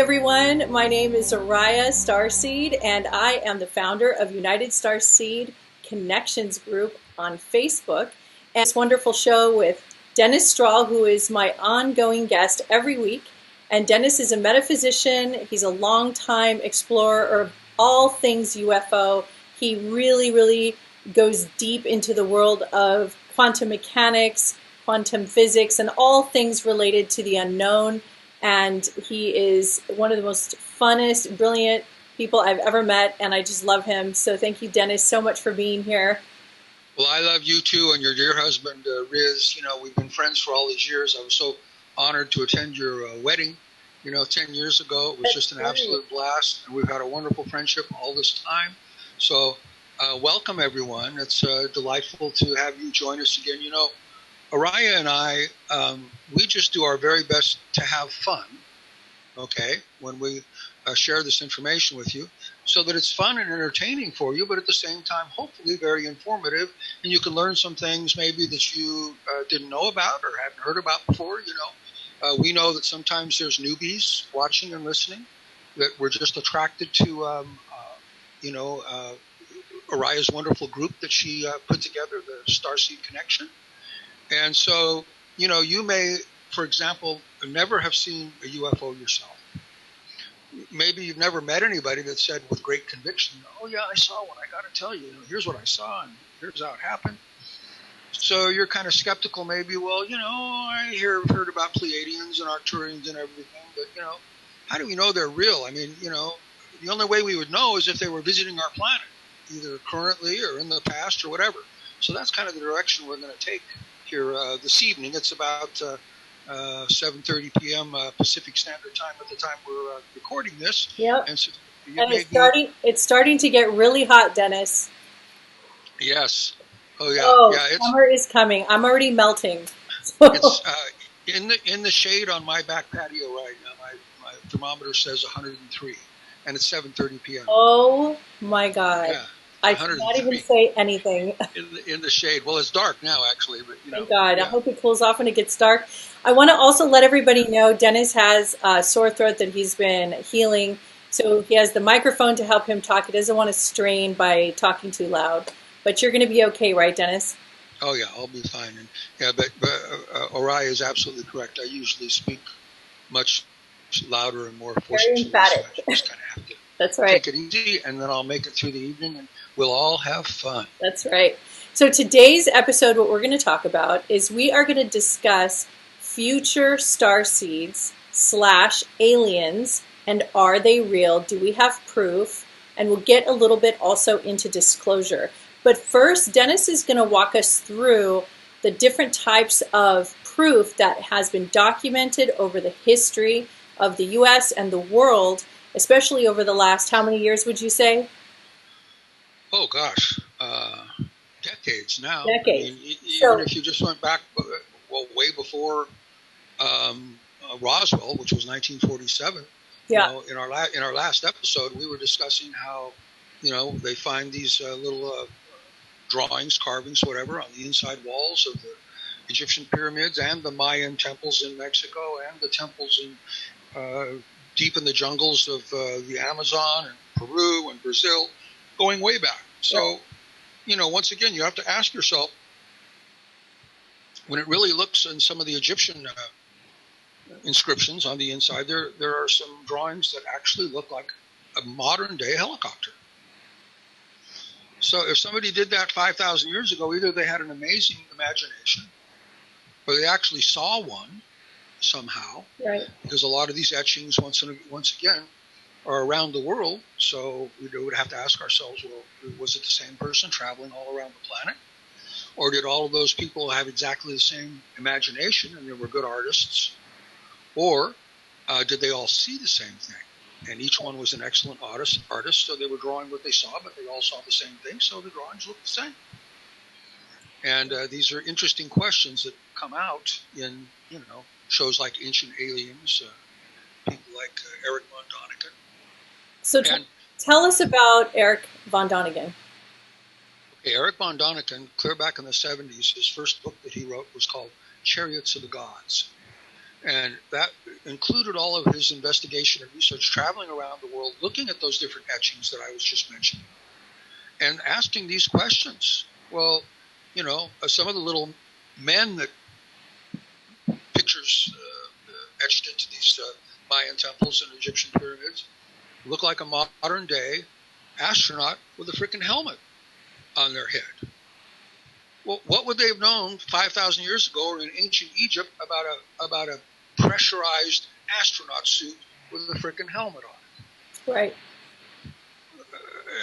everyone, my name is Oriah Starseed, and I am the founder of United Starseed Connections Group on Facebook. And this wonderful show with Dennis Strahl, who is my ongoing guest every week. And Dennis is a metaphysician. He's a longtime explorer of all things UFO. He really goes deep into the world of quantum mechanics, quantum physics, and all things related to the unknown. And he is one of the most funnest, brilliant people I've ever met, and I just love him. So thank you, Dennis, so much for being here. Well, I love you too, and your dear husband, Riz. You know, we've been friends for all these years. I was so honored to attend your wedding, 10 years ago. It was just an absolute blast, and we've had a wonderful friendship all this time. So welcome, everyone. It's delightful to have you join us again. Oriah and I, we just do our very best to have fun, okay, when we share this information with you, so that it's fun and entertaining for you, but at the same time, hopefully very informative, and you can learn some things maybe that you didn't know about or hadn't heard about before. We know that sometimes there's newbies watching and listening, that we're just attracted to, Oriah's wonderful group that she put together, the Starseed Connection. And so, you may, for example, never have seen a UFO yourself. Maybe you've never met anybody that said with great conviction, oh, yeah, I saw one. I got to tell you, here's what I saw, and here's how it happened. So you're kind of skeptical maybe, well, I heard about Pleiadians and Arcturians and everything, but, how do we know they're real? I mean, the only way we would know is if they were visiting our planet, either currently or in the past or whatever. So that's kind of the direction we're going to take here this evening. It's about 7:30 p.m. Pacific Standard Time at the time we're recording this. Yep. And, so it's starting to get really hot, Dennis. Yes. Oh yeah. Oh, yeah. Summer is coming. I'm already melting. It's in the shade on my back patio right now. My thermometer says 103, and it's 7:30 p.m. Oh my God. Yeah. I cannot even say anything. In the shade. Well, it's dark now, actually. But, Thank God. Yeah. I hope it cools off when it gets dark. I want to also let everybody know Dennis has a sore throat that he's been healing. So he has the microphone to help him talk. He doesn't want to strain by talking too loud. But you're going to be okay, right, Dennis? Oh, yeah, I'll be fine. And, yeah, but Oriah is absolutely correct. I usually speak much louder and more forcefully. Very emphatic. So I just kind of have to That's right. take it easy, and then I'll make it through the evening, and we'll all have fun. That's right. So today's episode, what we're going to talk about is we are going to discuss future starseeds / aliens, and are they real? Do we have proof? And we'll get a little bit also into disclosure. But first, Dennis is going to walk us through the different types of proof that has been documented over the history of the U.S. and the world, especially over the last, how many years would you say? Oh, gosh, decades now. Decades. I mean, even if you just went back, way before Roswell, which was 1947. Yeah. In our last episode, we were discussing how, they find these little drawings, carvings, whatever, on the inside walls of the Egyptian pyramids and the Mayan temples in Mexico and the temples in deep in the jungles of the Amazon and Peru and Brazil, going way back. So, once again, you have to ask yourself, when it really looks in some of the Egyptian inscriptions on the inside, there are some drawings that actually look like a modern-day helicopter. So if somebody did that 5,000 years ago, either they had an amazing imagination or they actually saw one somehow. Right. Because a lot of these etchings, once again, are around the world. So we would have to ask ourselves, well, was it the same person traveling all around the planet? Or did all of those people have exactly the same imagination and they were good artists? Or did they all see the same thing? And each one was an excellent artist, so they were drawing what they saw, but they all saw the same thing, so the drawings looked the same. And these are interesting questions that come out in, shows like Ancient Aliens, people like Eric von Däniken. So tell us about Eric von Däniken. Okay, Eric von Däniken, clear back in the 70s, his first book that he wrote was called Chariots of the Gods. And that included all of his investigation and research traveling around the world, looking at those different etchings that I was just mentioning, and asking these questions. Well, some of the little men that pictures etched into these Mayan temples and Egyptian pyramids look like a modern day astronaut with a freaking helmet on their head. Well, what would they have known 5,000 years ago or in ancient Egypt about a pressurized astronaut suit with a freaking helmet on? Right.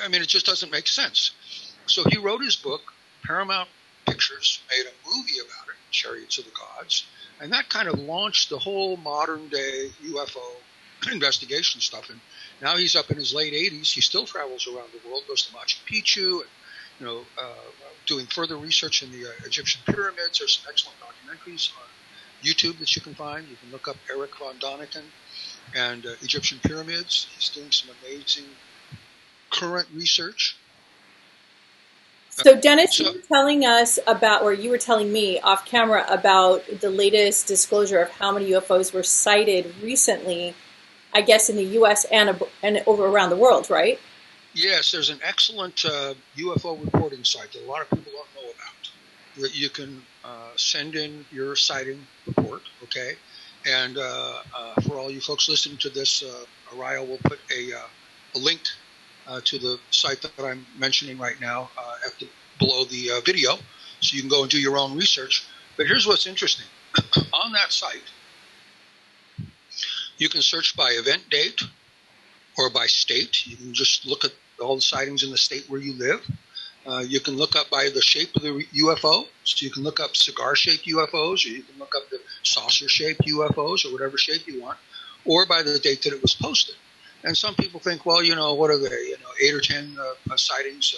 I mean, it just doesn't make sense. So he wrote his book, Paramount Pictures made a movie about it, Chariots of the Gods, and that kind of launched the whole modern day UFO investigation stuff. And now he's up in his late 80s. He still travels around the world, goes to Machu Picchu, and doing further research in the Egyptian pyramids. There's some excellent documentaries on YouTube that you can find. You can look up Eric von Daniken and Egyptian pyramids. He's doing some amazing current research. So Dennis, you were telling us about, or you were telling me off camera about the latest disclosure of how many UFOs were sighted recently, I guess in the U.S. and over around the world, right? Yes, there's an excellent UFO reporting site that a lot of people don't know about. That you can send in your sighting report, okay? And for all you folks listening to this, Oriah will put a link to the site that I'm mentioning right now below the video, so you can go and do your own research. But here's what's interesting. On that site, you can search by event date or by state. You can just look at all the sightings in the state where you live. You can look up by the shape of the UFO. So you can look up cigar-shaped UFOs, or you can look up the saucer-shaped UFOs, or whatever shape you want, or by the date that it was posted. And some people think, well, what are they? 8 or 10 sightings,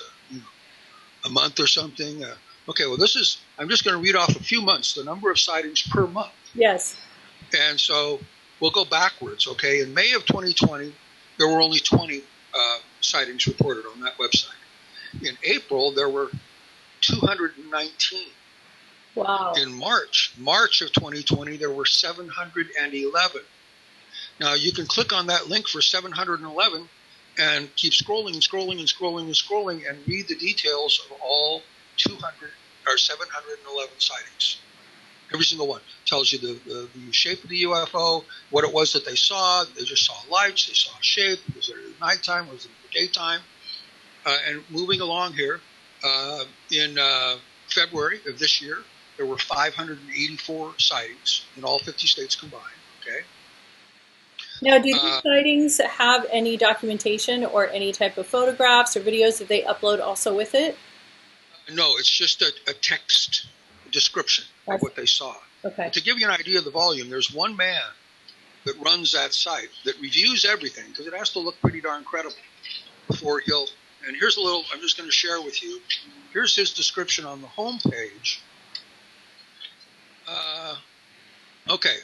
a month or something. Okay, well, I'm just going to read off a few months, the number of sightings per month. Yes. And so we'll go backwards, okay? In May of 2020, there were only 20 sightings reported on that website. In April, there were 219. Wow. In March of 2020, there were 711. Now, you can click on that link for 711 and keep scrolling and scrolling and scrolling and scrolling and read the details of all 200 or 711 sightings. Every single one tells you the shape of the UFO, what it was that they saw. They just saw lights, they saw a shape. Was it at nighttime? Was it at daytime? And moving along here, in February of this year, there were 584 sightings in all 50 states combined. Okay. Now, do these sightings have any documentation or any type of photographs or videos that they upload also with it? No, it's just a text description of what they saw. Okay. But to give you an idea of the volume, there's one man that runs that site that reviews everything, because it has to look pretty darn credible before he'll. And here's a little, I'm just going to share with you. Here's his description on the home page. Okay.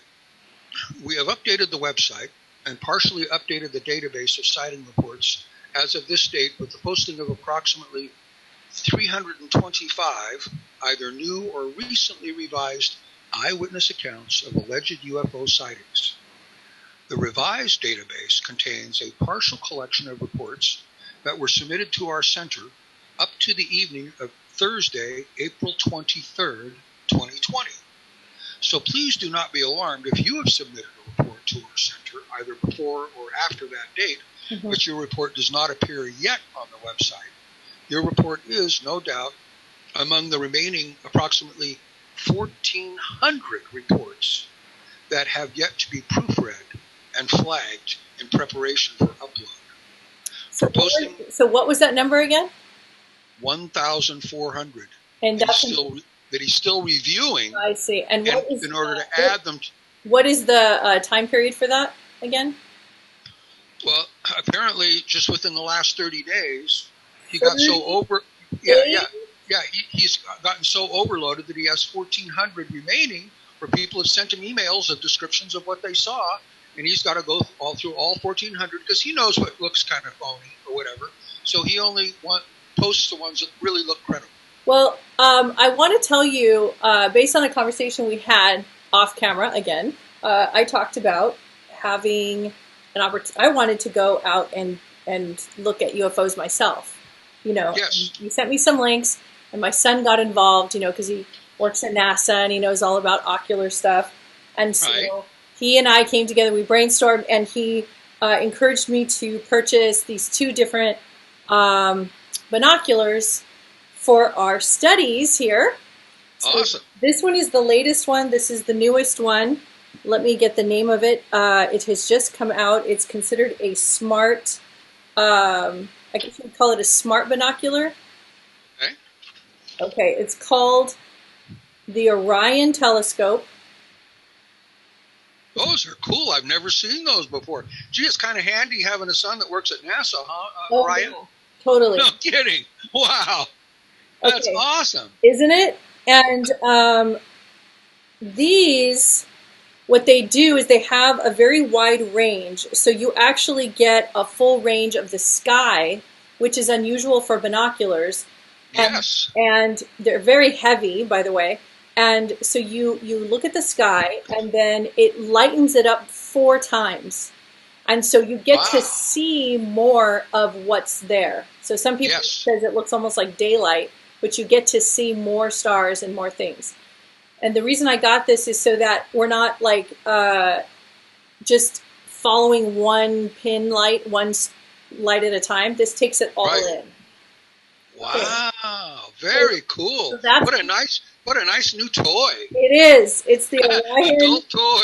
We have updated the website and partially updated the database of sighting reports as of this date with the posting of approximately 325 either new or recently revised eyewitness accounts of alleged UFO sightings. The revised database contains a partial collection of reports that were submitted to our center up to the evening of Thursday, April 23rd, 2020. So please do not be alarmed if you have submitted a report to our center, either before or after that date, but your report does not appear yet on the website. Your report is, no doubt, among the remaining approximately 1,400 reports that have yet to be proofread and flagged in preparation for upload. So what was that number again? 1,400. And that he's still reviewing. I see. And what is in order to add them? What is the time period for that again? Well, apparently, just within the last 30 days, he got so over. He's gotten so overloaded that he has 1,400 remaining, where people have sent him emails of descriptions of what they saw, and he's got to go through all 1,400 because he knows what looks kind of phony or whatever. So he only posts the ones that really look credible. Well, I want to tell you, based on a conversation we had off camera again, I talked about having an opportunity. I wanted to go out and look at UFOs myself. Yes. You sent me some links, and my son got involved. Because he works at NASA and he knows all about ocular stuff. And so Right. he and I came together. We brainstormed, and he encouraged me to purchase these two different binoculars for our studies here. So Awesome. this one is the latest one. This is the newest one. Let me get the name of it. It has just come out. It's considered a smart, I guess you would call it a smart binocular. Okay. Okay, it's called the Orion telescope. Those are cool. I've never seen those before. Gee, it's kind of handy having a son that works at NASA, huh, Oh, Ryan? yeah, totally. No kidding. Wow. That's Okay. awesome. Isn't it? And these, what they do is they have a very wide range. So you actually get a full range of the sky, which is unusual for binoculars. Yes. And they're very heavy, by the way. And so you look at the sky, and then it lightens it up 4 times. And so you get to see more of what's there. So some people says it looks almost like daylight, but you get to see more stars and more things. And the reason I got this is so that we're not like just following one pin light, one light at a time. This takes it all in. Wow, very cool. So that's, what a nice new toy. It is. It's the Orion adult toy.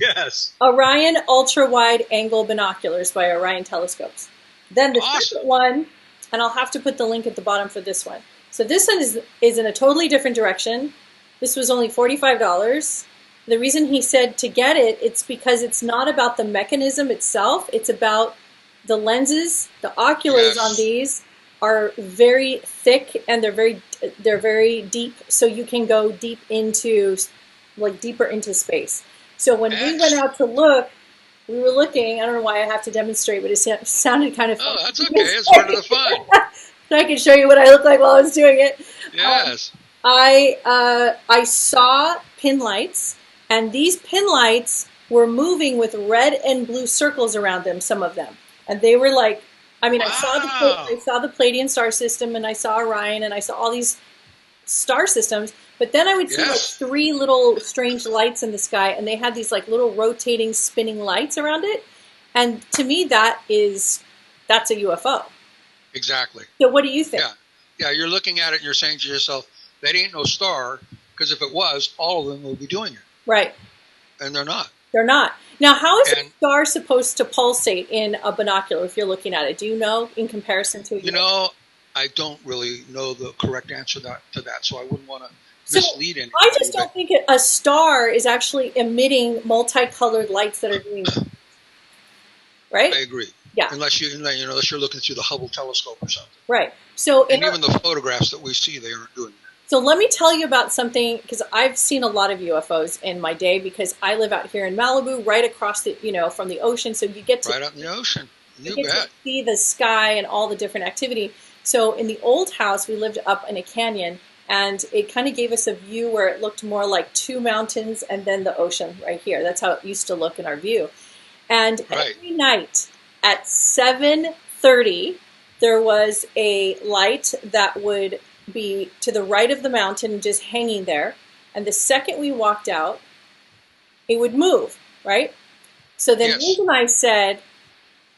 Yes. Orion ultra wide angle binoculars by Orion Telescopes. Then the second one, and I'll have to put the link at the bottom for this one. So this one is in a totally different direction. This was only $45. The reason he said to get it, it's because it's not about the mechanism itself. It's about the lenses. The oculars on these are very thick, and they're very deep, so you can go deeper into space. So when we went out to look, we were looking. I don't know why I have to demonstrate, but it sounded kind of fun. Oh, that's okay. It's part of the fun. I can show you what I look like while I was doing it. Yes. I saw pin lights, and these pin lights were moving with red and blue circles around them, some of them. And they were like, I mean, I saw the Pleiadian star system, and I saw Orion, and I saw all these star systems, but then I would see like 3 little strange lights in the sky, and they had these like little rotating, spinning lights around it. And to me, that's a UFO. Exactly. So what do you think? Yeah, you're looking at it and you're saying to yourself, that ain't no star, because if it was, all of them would be doing it. Right. And they're not. They're not. Now, how is a star supposed to pulsate in a binocular if you're looking at it? Do you know in comparison to I don't really know the correct answer to that, so I wouldn't want to mislead anybody. I just don't think a star is actually emitting multicolored lights that are doing that. Right? I agree. Yeah. Unless you're looking through the Hubble telescope or something. Right. So even the photographs that we see, they aren't doing that. So let me tell you about something, because I've seen a lot of UFOs in my day, because I live out here in Malibu, right across the, from the ocean. So you get to right out in the ocean. You get to see the sky and all the different activity. So in the old house, we lived up in a canyon, and it kind of gave us a view where it looked more like 2 mountains and then the ocean right here. That's how it used to look in our view. And every night at 7:30, there was a light that would be to the right of the mountain, just hanging there. And the second we walked out, it would move, right? So then Mirza and I said,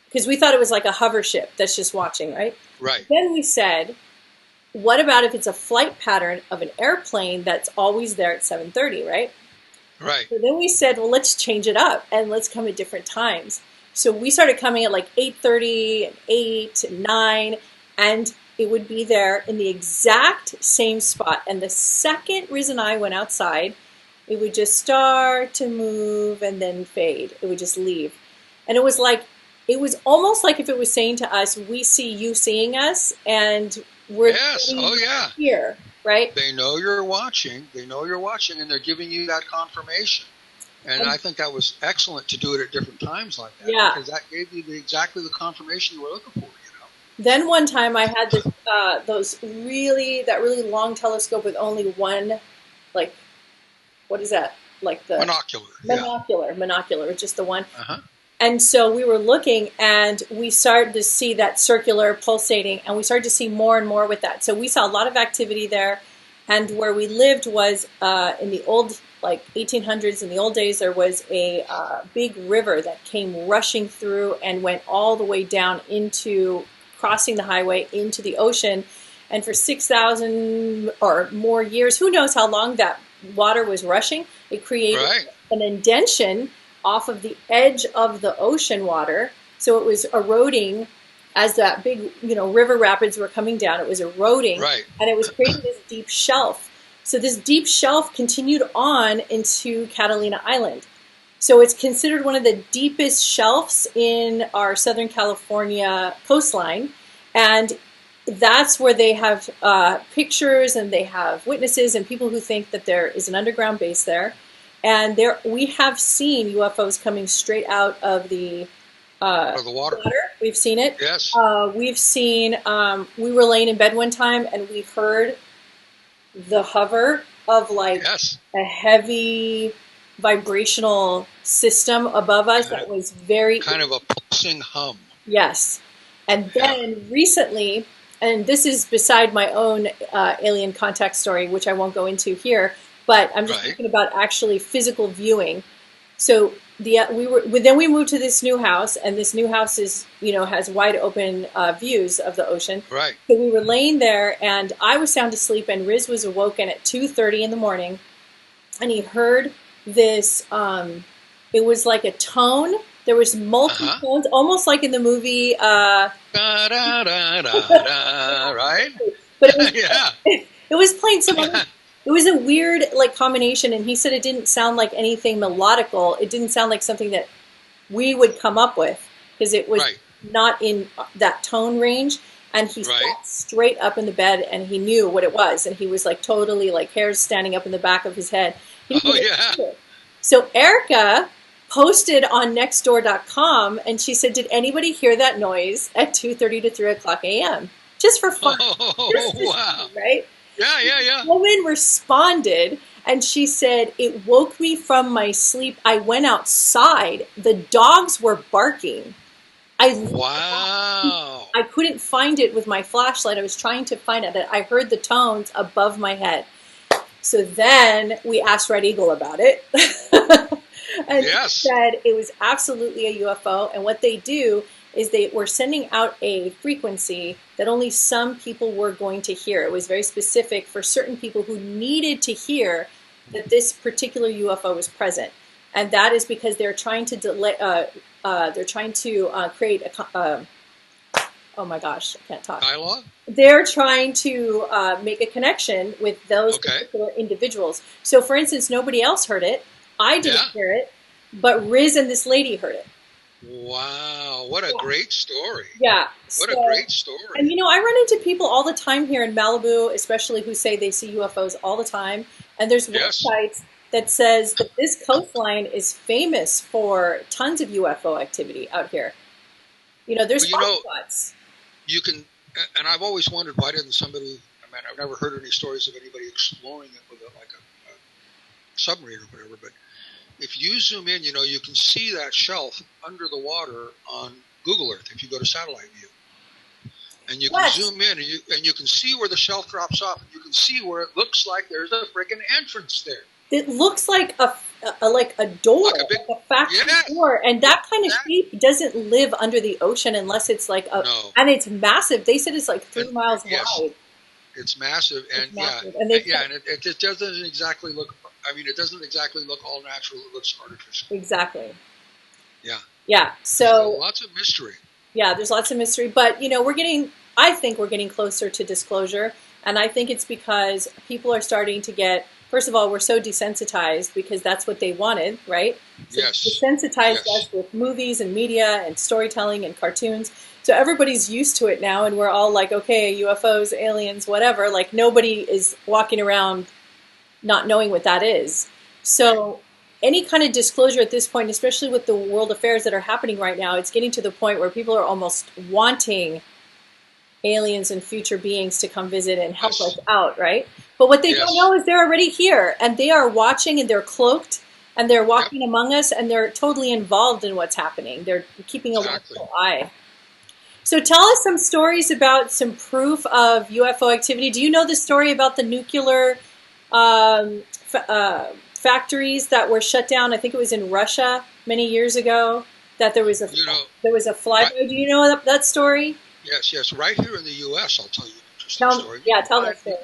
because we thought it was like a hover ship that's just watching, right? Right. Then we said, what about if it's a flight pattern of an airplane that's always there at 7:30, right? Right. So then we said, well, let's change it up and let's come at different times. So we started coming at like 8:30 and 8 and 9, and it would be there in the exact same spot. And the second Riz and I went outside, it would just start to move and then fade. It would just leave. And it was almost like if it was saying to us, we see you seeing us, and we're here, right? They know you're watching. And they're giving you that confirmation. And I think that was excellent to do it at different times like that. Yeah. Because that gave you exactly the confirmation you were looking for. Then one time I had this, that really long telescope with only one, like, what is that? like the Monocular. Yeah. monocular, just the one. Uh-huh. And so we were looking, and we started to see that circular pulsating, and we started to see more and more with that. So we saw a lot of activity there. And where we lived was in the old, like 1800s, in the old days, there was a big river that came rushing through and went all the way down into, crossing the highway into the ocean. And for 6,000 or more years, who knows how long that water was rushing, it created an indentation off of the edge of the ocean water. So it was eroding as that big, river rapids were coming down. It was eroding, and it was creating this deep shelf. So this deep shelf continued on into Catalina Island. So it's considered one of the deepest shelves in our Southern California coastline. And that's where they have pictures, and they have witnesses and people who think that there is an underground base there. And we have seen UFOs coming straight out of the water. We've seen it. Yes. We've seen, we were laying in bed one time, and we heard the hover of like a heavy vibrational system above us that was very... kind of a pulsing hum. Yes. And then recently, and this is beside my own alien contact story, which I won't go into here, but I'm just talking about actually physical viewing. So then we moved to this new house, and this new house is, has wide open views of the ocean. Right. So we were laying there, and I was sound asleep, and Riz was awoken at 2:30 in the morning, and he heard this. It was like a tone. There was multiple tones, almost like in the movie. Da, da, da, da, da, right. But it was, it was playing some other. It was a weird combination, and he said it didn't sound like anything melodical. It didn't sound like something that we would come up with, because it was not in that tone range. And he sat straight up in the bed, and he knew what it was, and he was totally hairs standing up in the back of his head. So Erica posted on nextdoor.com, and she said, "Did anybody hear that noise at 2:30 to 3 o'clock a.m.? Just for fun." Wow! Right. Yeah. The woman responded, and she said, "It woke me from my sleep. I went outside. The dogs were barking. Wow. I couldn't find it with my flashlight. I was trying to find it. I heard the tones above my head." So then we asked Red Eagle about it. And he said it was absolutely a UFO. And what they do is they were sending out a frequency that only some people were going to hear. It was very specific for certain people who needed to hear that this particular UFO was present. And that is because they're trying to create a, oh my gosh, I can't talk. Dialogue? They're trying to make a connection with those particular individuals. So for instance, nobody else heard it. I didn't hear it, but Riz and this lady heard it. Wow, what a great story. Yeah. What a great story. And I run into people all the time here in Malibu, especially who say they see UFOs all the time. And there's websites that says that this coastline is famous for tons of UFO activity out here. There's spots. You can, and I've always wondered, why didn't somebody, I've never heard any stories of anybody exploring it with a submarine or whatever, but if you zoom in, you can see that shelf under the water on Google Earth if you go to satellite view. And you can zoom in, and you can see where the shelf drops off, and you can see where it looks like there's a friggin' entrance there. It looks like a door, like a factory door, and that kind of shape doesn't live under the ocean unless it's and it's massive. They said it's 3 miles wide. It's massive, and and it doesn't exactly look. It doesn't exactly look all natural. It looks artificial. Exactly. Yeah. Yeah. So lots of mystery. Yeah, there's lots of mystery, but I think we're getting closer to disclosure, and I think it's because people are starting to get. First of all, we're so desensitized because that's what they wanted, right? So desensitized us with movies and media and storytelling and cartoons. So everybody's used to it now, and we're all like, okay, UFOs, aliens, whatever. Nobody is walking around not knowing what that is. So any kind of disclosure at this point, especially with the world affairs that are happening right now, it's getting to the point where people are almost wanting aliens and future beings to come visit and help us out, right? But what they don't know is they're already here, and they are watching, and they're cloaked, and they're Yep. walking among us, and they're totally involved in what's happening. They're keeping a Exactly. watchful eye. So tell us some stories about some proof of UFO activity. Do you know the story about the nuclear factories that were shut down? I think it was in Russia many years ago. That there was a Right, flyby. Do you know that story? yes. Right here in the U.S., I'll tell you an interesting Tell story. yeah, tell that story.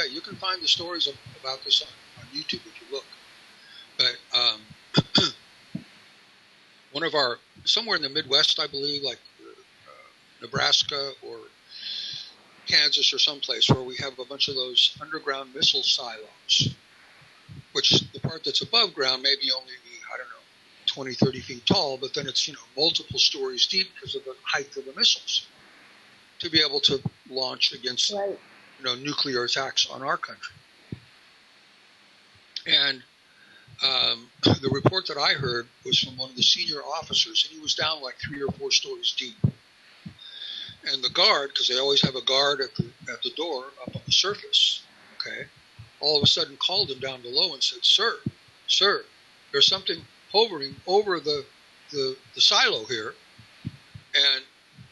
You can find the stories about this on YouTube if you look. But one of our somewhere in the Midwest, I believe, like Nebraska or Kansas or someplace where we have a bunch of those underground missile silos, which the part that's above ground may be only, I don't know, 20, 30 feet tall, but then it's, multiple stories deep because of the height of the missiles to be able to launch against, Right. nuclear attacks on our country. And the report that I heard was from one of the senior officers, and he was down like 3 or 4 stories deep. And the guard, because they always have a guard at the door up on the surface, okay, all of a sudden called him down below and said, Sir, there's something hovering over the silo here, and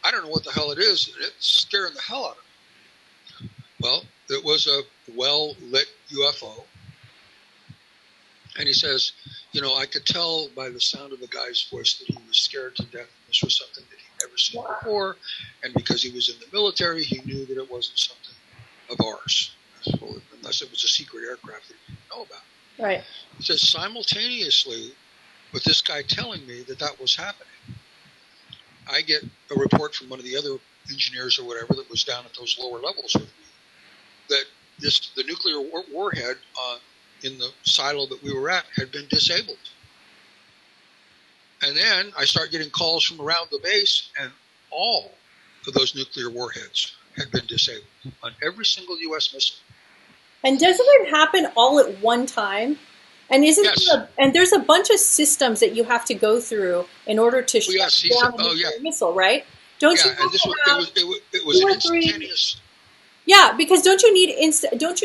I don't know what the hell it is, and it's scaring the hell out of me. Well, it was a well-lit UFO. And he says, I could tell by the sound of the guy's voice that he was scared to death. This was something that he'd never seen before. And because he was in the military, he knew that it wasn't something of ours, unless it was a secret aircraft that he didn't know about. Right. He says, simultaneously with this guy telling me that was happening, I get a report from one of the other engineers or whatever that was down at those lower levels with me that the nuclear warhead in the silo that we were at had been disabled. And then I start getting calls from around the base, and all of those nuclear warheads had been disabled on every single U.S. missile. And doesn't it happen all at one time? And there's a bunch of systems that you have to go through in order to shut down a nuclear missile, right? Don't you? It was an instantaneous. Yeah, because don't you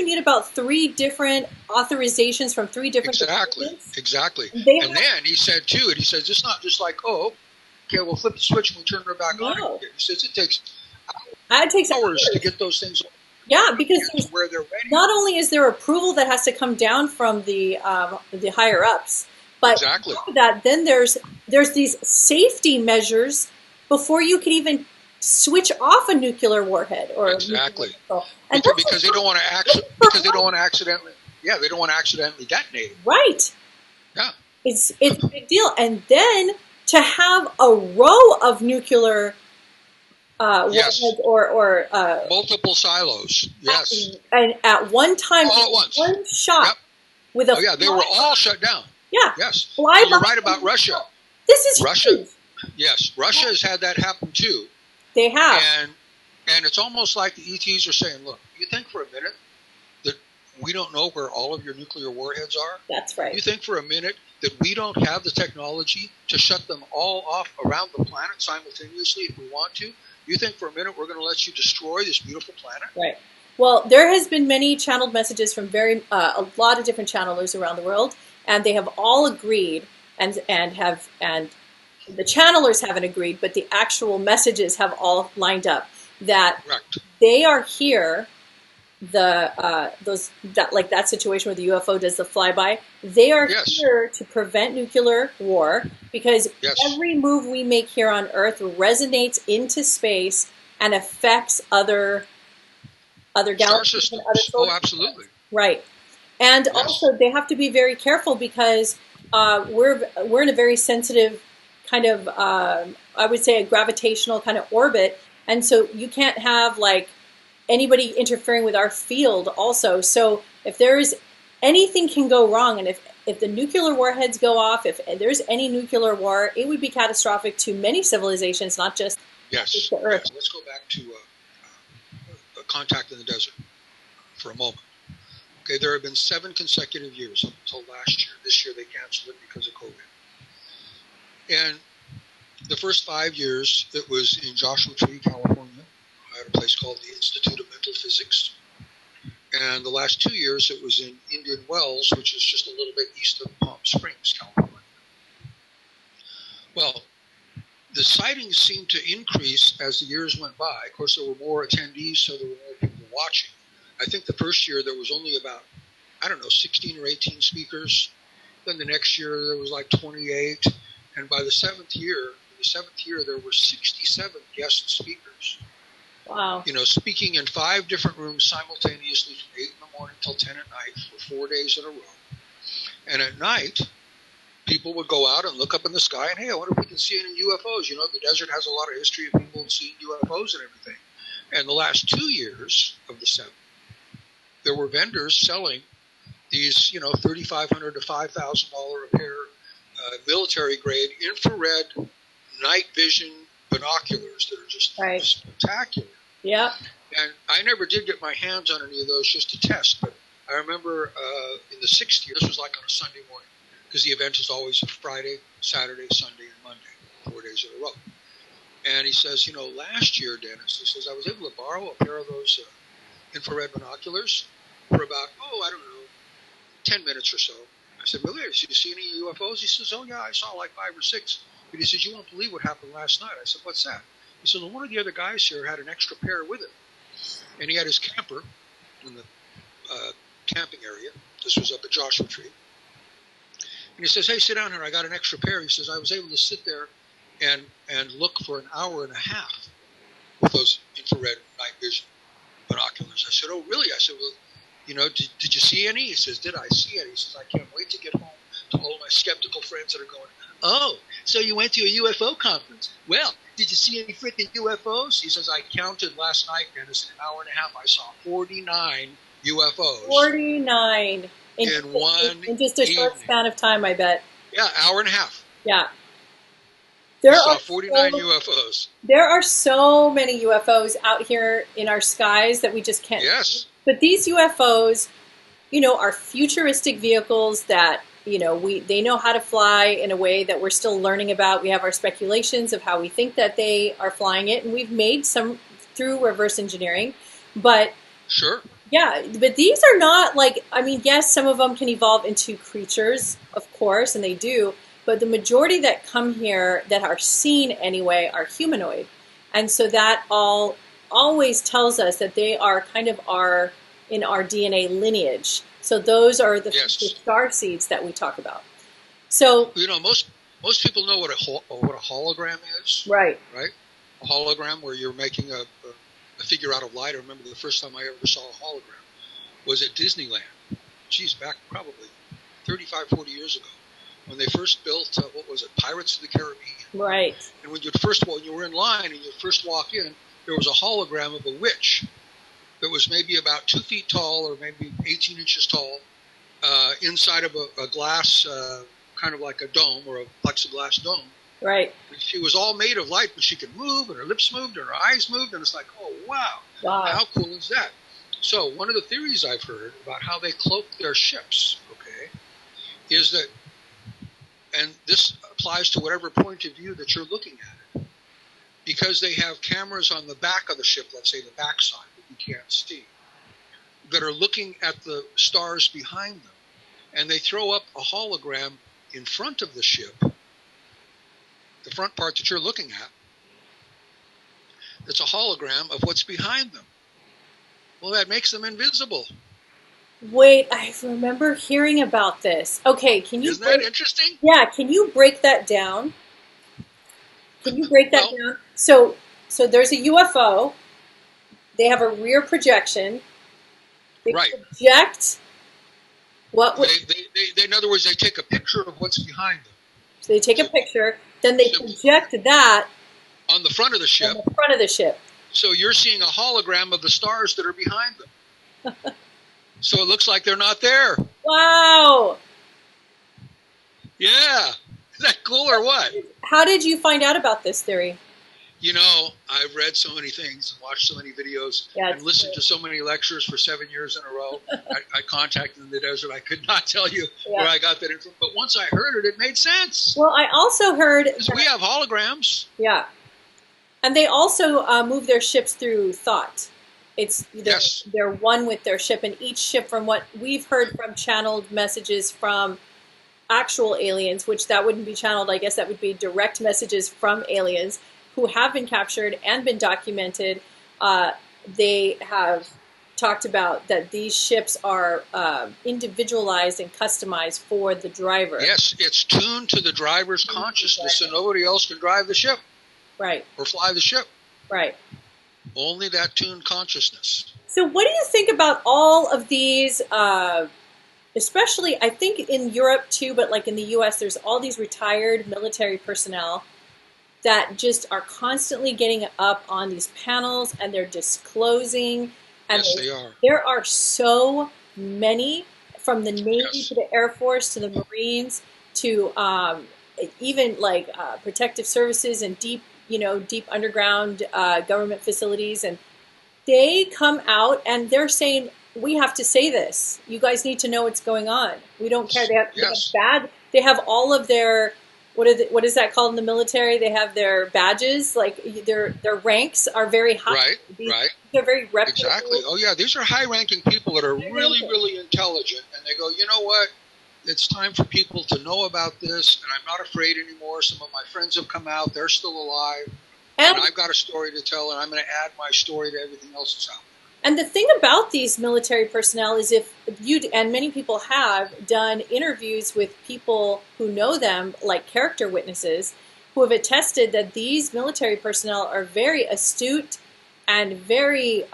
need about 3 different authorizations from 3 different departments? Exactly. And then he said too, and he says it's not just like, okay, we'll flip the switch and we turn her back on again. He says it takes hours to get those things. Yeah, because where they're ready. Not only is there approval that has to come down from the higher ups, but exactly. After that, then there's these safety measures before you can even switch off a nuclear warhead or exactly. And because they don't want to accidentally detonate it. Right. Yeah. It's a big deal, and then to have a row of nuclear yes. warheads or multiple silos. Yes. And at one time, all at once. One shot. Yep. With a they were all shut down. Yeah. Yes. And you're right about Russia. This is Russia. Huge. Yes, Russia has had that happen too. They have. And it's almost like the ETs are saying, look, you think for a minute that we don't know where all of your nuclear warheads are? That's right. You think for a minute that we don't have the technology to shut them all off around the planet simultaneously if we want to? You think for a minute we're going to let you destroy this beautiful planet? Right. Well, there has been many channeled messages from a lot of different channelers around the world, and they have all agreed, and the channelers haven't agreed, but the actual messages have all lined up that Correct. They are here. That situation where the UFO does the flyby, they are here to prevent nuclear war because every move we make here on Earth resonates into space and affects other galaxies and other solar systems. Absolutely. Right. And also they have to be very careful because we're in a very sensitive kind of I would say a gravitational kind of orbit, and so you can't have like anybody interfering with our field also. So if there's anything can go wrong, and if the nuclear warheads go off, if there's any nuclear war, it would be catastrophic to many civilizations, not just the Earth. Yes. Let's go back to contact in the desert for a moment. Okay, there have been 7 consecutive years up until last year. This year they canceled it because of COVID. And the first 5 years, it was in Joshua Tree, California, at a place called the Institute of Mental Physics. And the last 2 years, it was in Indian Wells, which is just a little bit east of Palm Springs, California. Well, the sightings seemed to increase as the years went by. Of course, there were more attendees, so there were more people watching. I think the first year there was only about, 16 or 18 speakers. Then the next year there was like 28. And by the seventh year, there were 67 guest speakers. Wow. Speaking in 5 different rooms simultaneously from 8 in the morning till 10 at night for 4 days in a row. And at night, people would go out and look up in the sky and, hey, I wonder if we can see any UFOs. The desert has a lot of history of people seeing UFOs and everything. And the last 2 years of the 7, there were vendors selling these, $3,500 to $5,000 a pair military-grade infrared night vision binoculars that are just spectacular. Yeah. And I never did get my hands on any of those just to test, but I remember in the 6th year, this was like on a Sunday morning, because the event is always a Friday, Saturday, Sunday, and Monday, 4 days in a row. And he says, last year, Dennis, he says, I was able to borrow a pair of those infrared binoculars for about, 10 minutes or so. I said, really? Did you see any UFOs? He says, oh, yeah, I saw like 5 or 6. But he says, you won't believe what happened last night. I said, what's that? He said, well, one of the other guys here had an extra pair with him. And he had his camper in the camping area. This was up at Joshua Tree. And he says, hey, sit down here. I got an extra pair. He says, I was able to sit there and look for an hour and a half with those infrared night vision binoculars. I said, oh, really? I said, well, did you see any? He says, did I see any? He says, I can't wait to get home to all my skeptical friends that are going, oh, so you went to a UFO conference. Well, did you see any freaking UFOs? He says, I counted last night, Dennis, in an hour and a half. I saw 49 UFOs. 49. In just a short span of time, I bet. Yeah, hour and a half. Yeah. I saw 49 UFOs. There are so many UFOs out here in our skies that we just can't see. But these UFOs, are futuristic vehicles that, they know how to fly in a way that we're still learning about. We have our speculations of how we think that they are flying it, and we've made some through reverse engineering. But sure. Yeah, but these are not yes, some of them can evolve into creatures, of course, and they do. But the majority that come here that are seen anyway are humanoid. And so that always tells us that they are kind of in our DNA lineage. So those are the starseeds that we talk about. So most people know what a hologram is. Right. Right? A hologram where you're making a figure out of light. I remember the first time I ever saw a hologram was at Disneyland. Geez, back probably 35, 40 years ago, when they first built, Pirates of the Caribbean. Right. And when you were in line and you first walk in, there was a hologram of a witch that was maybe about 2 feet tall or maybe 18 inches tall, inside of a glass, kind of like a dome or a plexiglass dome. Right. And she was all made of light, but she could move, and her lips moved, and her eyes moved, and it's like, oh, wow. How cool is that? So one of the theories I've heard about how they cloak their ships, is that, and this applies to whatever point of view that you're looking at it, because they have cameras on the back of the ship, let's say the backside that you can't see, that are looking at the stars behind them, and they throw up a hologram in front of the ship, the front part that you're looking at, that's a hologram of what's behind them. Well, that makes them invisible. Wait, I remember hearing about this. Okay, can you... Isn't that interesting? Yeah, can you break that down? Down? So there's a UFO. They have a rear projection. They project what... They, in other words, they take a picture of what's behind them. So they take a picture, then they project that... on the front of the ship. On the front of the ship. So you're seeing a hologram of the stars that are behind them. So it looks like they're not there. Wow. Yeah. Is that cool or what? How did you find out about this theory? I've read so many things and watched so many videos and listened to so many lectures for 7 years in a row. I contacted in the desert. I could not tell you where I got that info. But once I heard it, it made sense. Well, I also heard... Because we have holograms. Yeah. And they also move their ships through thought. Yes. they're one with their ship, and each ship, from what we've heard from channeled messages from actual aliens, which that wouldn't be channeled, I guess that would be direct messages from aliens who have been captured and been documented. They have talked about that these ships are individualized and customized for the driver. Yes, it's tuned to the driver's consciousness, so nobody else can drive the ship. Right. Or fly the ship. Right. Only that tuned consciousness. So what do you think about all of these, especially I think in Europe too, but like in the US, there's all these retired military personnel that just are constantly getting up on these panels and they're disclosing. And yes, they are. There are so many, from the Navy to the Air Force to the Marines to even like protective services and deep underground government facilities, and they come out and they're saying, we have to say this. You guys need to know what's going on. We don't care. They have They have all of their what is that called in the military? They have their badges. Like their ranks are very high. Right. They're very reputable. Exactly. Oh yeah, these are high-ranking people that are really intelligent, and they go, you know what? It's time for people to know about this, and I'm not afraid anymore. Some of my friends have come out; they're still alive, and I've got a story to tell, and I'm going to add my story to everything else that's out there. And the thing about these military personnel is, if you, and many people have done interviews with people who know them, like character witnesses, who have attested that these military personnel are very astute and very,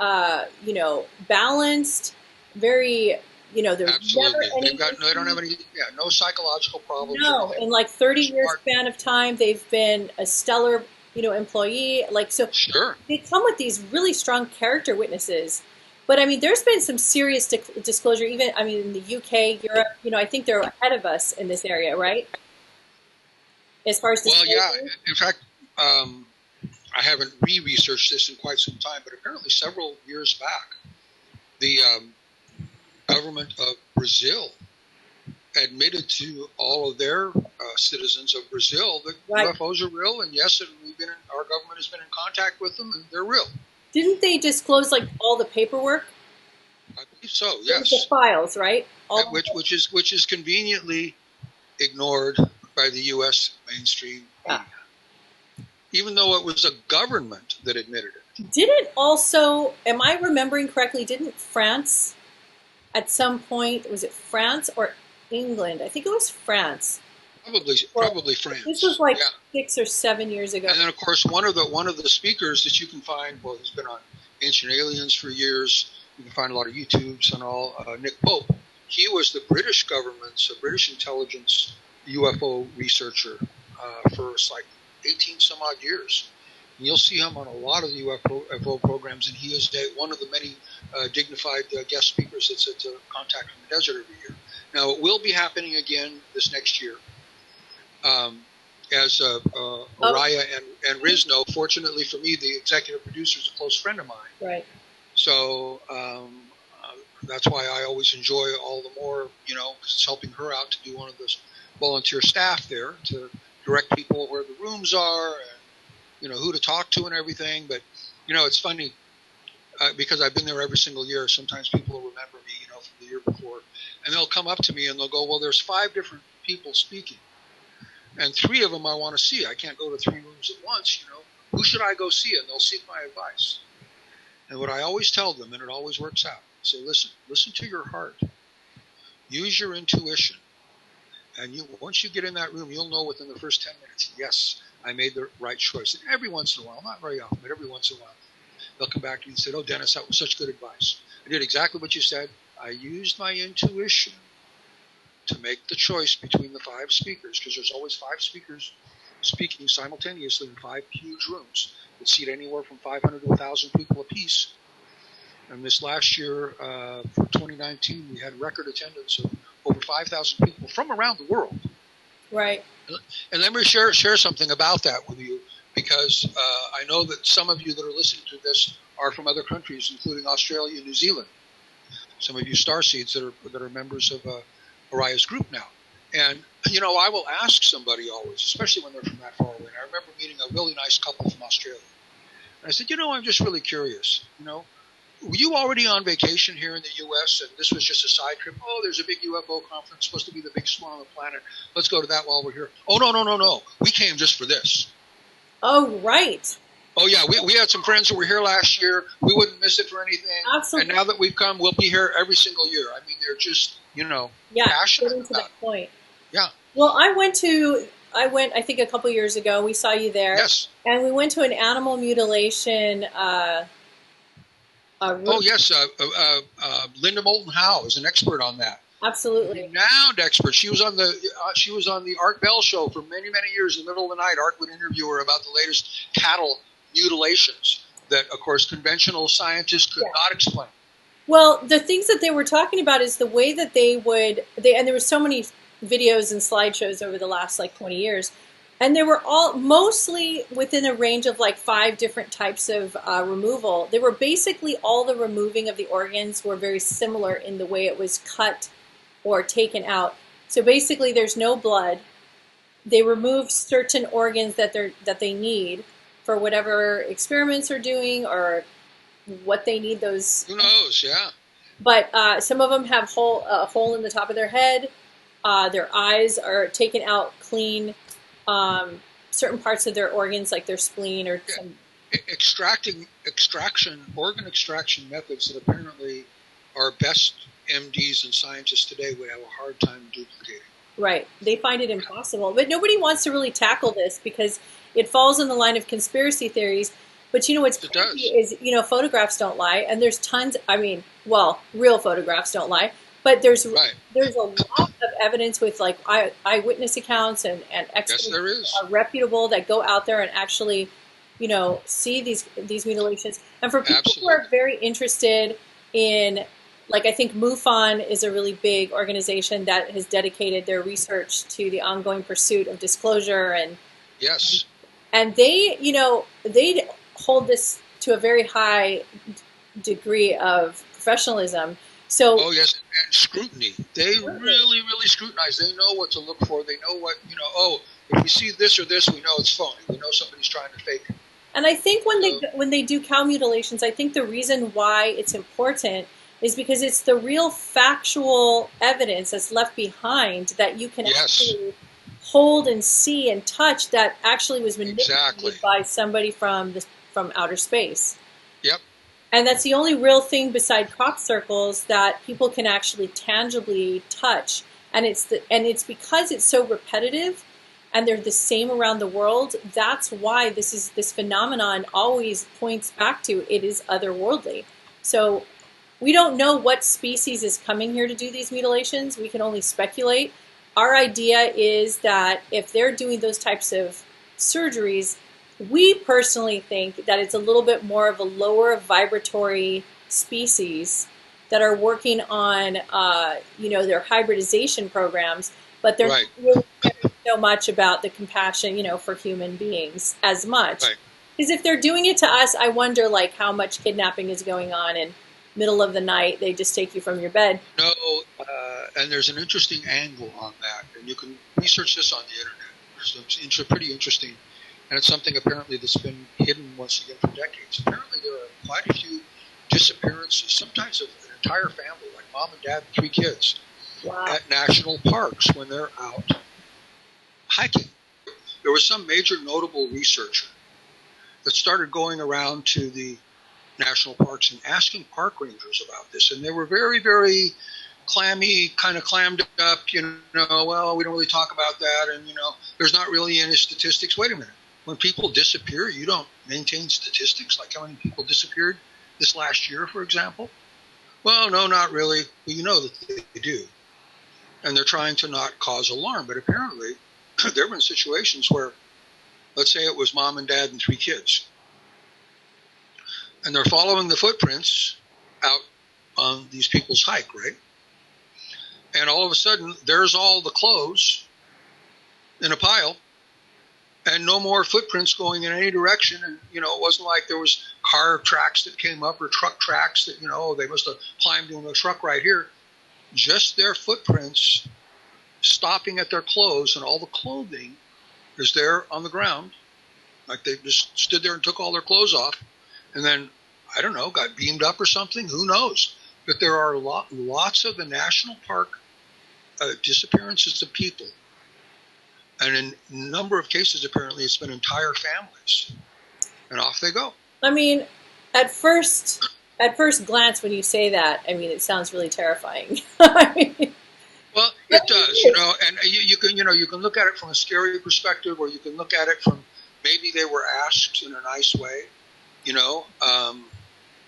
balanced, very, there's absolutely. never any. They don't have any, no psychological problems. No, in like 30-year span of time, they've been a stellar employee. Like, so sure. They come with these really strong character witnesses. But I mean, there's been some serious disclosure, even, I mean, in the UK, Europe, I think they're ahead of us in this area, right? As far as disclosure? Well, yeah. In fact, I haven't researched this in quite some time, but apparently several years back, the government of Brazil admitted to all of their citizens of Brazil that UFOs are real, and yes, our government has been in contact with them, and they're real. Didn't they disclose like all the paperwork? I believe so. Yes, the files, right? Which is conveniently ignored by the U.S. mainstream media, even though it was a government that admitted it. Didn't also, am I remembering correctly? Didn't France, at some point, was it France or England? I think it was France. Probably France. This was like 6 or 7 years ago. And then, of course, one of the speakers that you can find, well, he's been on Ancient Aliens for years. You can find a lot of YouTubes and all. Nick Pope. He was the British government's, British intelligence UFO researcher for like 18 some odd years. And you'll see him on a lot of the UFO programs, and he is one of the many dignified guest speakers that's at Contact in the Desert every year. Now, it will be happening again this next year. As Oriah and Riz know, fortunately for me, the executive producer is a close friend of mine. Right. So that's why I always enjoy all the more, because it's helping her out to do one of the volunteer staff there to direct people where the rooms are and, who to talk to and everything. But, it's funny because I've been there every single year. Sometimes people will remember me, from the year before. And they'll come up to me and they'll go, well, there's 5 different people speaking. And 3 of them I want to see. I can't go to 3 rooms at once, Who should I go see? And they'll seek my advice. And what I always tell them, and it always works out, I say, listen to your heart. Use your intuition. And once you get in that room, you'll know within the first 10 minutes, yes, I made the right choice. And every once in a while, not very often, but every once in a while, they'll come back to me and say, oh, Dennis, that was such good advice. I did exactly what you said. I used my intuition to make the choice between the 5 speakers, because there's always 5 speakers speaking simultaneously in 5 huge rooms that seat anywhere from 500 to 1,000 people apiece. And this last year, for 2019, we had record attendance of over 5,000 people from around the world. Right. And let me share something about that with you, because I know that some of you that are listening to this are from other countries, including Australia and New Zealand. Some of you Starseeds that are members of Oriah's group now. And, I will ask somebody always, especially when they're from that far away. And I remember meeting a really nice couple from Australia. And I said, I'm just really curious, were you already on vacation here in the U.S. and this was just a side trip? Oh, there's a big UFO conference, supposed to be the biggest one on the planet. Let's go to that while we're here. Oh, no. We came just for this. Oh, right. Oh, yeah, we had some friends who were here last year. We wouldn't miss it for anything. Absolutely. And now that we've come, we'll be here every single year. I mean, they're just, passionate getting to that point. Yeah. Well, I went, I think a couple years ago. We saw you there. Yes. And we went to an animal mutilation oh, yes. Linda Moulton Howe is an expert on that. Absolutely. Renowned expert. She was on the Art Bell show for many, many years. In the middle of the night, Art would interview her about the latest cattle mutilations that, of course, conventional scientists could not explain. Well, the things that they were talking about is the way that and there were so many videos and slideshows over the last 20 years, and they were all mostly within a range of 5 different types of removal. They were basically all the removing of the organs were very similar in the way it was cut or taken out. So basically there's no blood. They remove certain organs that they need for whatever experiments they're doing or what they need those. Who knows, yeah. But some of them have a hole in the top of their head. Their eyes are taken out clean. Certain parts of their organs, like their spleen or some organ extraction methods that apparently our best MDs and scientists today would have a hard time duplicating. Right. They find it impossible. But nobody wants to really tackle this because it falls in the line of conspiracy theories. But what's crazy is, photographs don't lie. And there's tons, real photographs don't lie. But there's a lot of evidence with eyewitness accounts and experts are reputable that go out there and actually, see these mutilations. And for people who are very interested in, I think MUFON is a really big organization that has dedicated their research to the ongoing pursuit of disclosure and they, they hold this to a very high degree of professionalism. So, oh, yes, and scrutiny. They really, really scrutinize. They know what to look for. They know what, if we see this or this, we know it's phony. We know somebody's trying to fake it. And I think when they do cow mutilations, I think the reason why it's important is because it's the real factual evidence that's left behind that you can actually hold and see and touch that actually was manipulated by somebody from outer space. Yep. And that's the only real thing beside crop circles that people can actually tangibly touch. And it's because it's so repetitive and they're the same around the world. That's why this phenomenon always points back to it is otherworldly. So we don't know what species is coming here to do these mutilations. We can only speculate. Our idea is that if they're doing those types of surgeries, we personally think that it's a little bit more of a lower vibratory species that are working on, their hybridization programs, but they're not really caring so much about the compassion, for human beings as much. Because if they're doing it to us, I wonder, how much kidnapping is going on and middle of the night, they just take you from your bed. No, and there's an interesting angle on that, and you can research this on the internet. It's pretty interesting. And it's something apparently that's been hidden once again for decades. Apparently there are quite a few disappearances, sometimes of an entire family, like mom and dad and 3 kids, at national parks when they're out hiking. There was some major notable researcher that started going around to the national parks and asking park rangers about this. And they were very, very clammy, kind of clammed up, well, we don't really talk about that. And, there's not really any statistics. Wait a minute. When people disappear, you don't maintain statistics like how many people disappeared this last year, for example? Well, no, not really. Well, you know that they do. And they're trying to not cause alarm. But apparently, there have been situations where, let's say it was mom and dad and 3 kids. And they're following the footprints out on these people's hike, right? And all of a sudden, there's all the clothes in a pile. And no more footprints going in any direction. And, it wasn't like there was car tracks that came up or truck tracks that, they must have climbed in a truck right here. Just their footprints stopping at their clothes, and all the clothing is there on the ground. Like they just stood there and took all their clothes off. And then I don't know, got beamed up or something. Who knows? But there are lots of the national park disappearances of people. And in a number of cases, apparently, it's been entire families. And off they go. I mean, at first glance, when you say that, I mean, it sounds really terrifying. I mean, well, it does, and you can look at it from a scary perspective, or you can look at it from maybe they were asked in a nice way,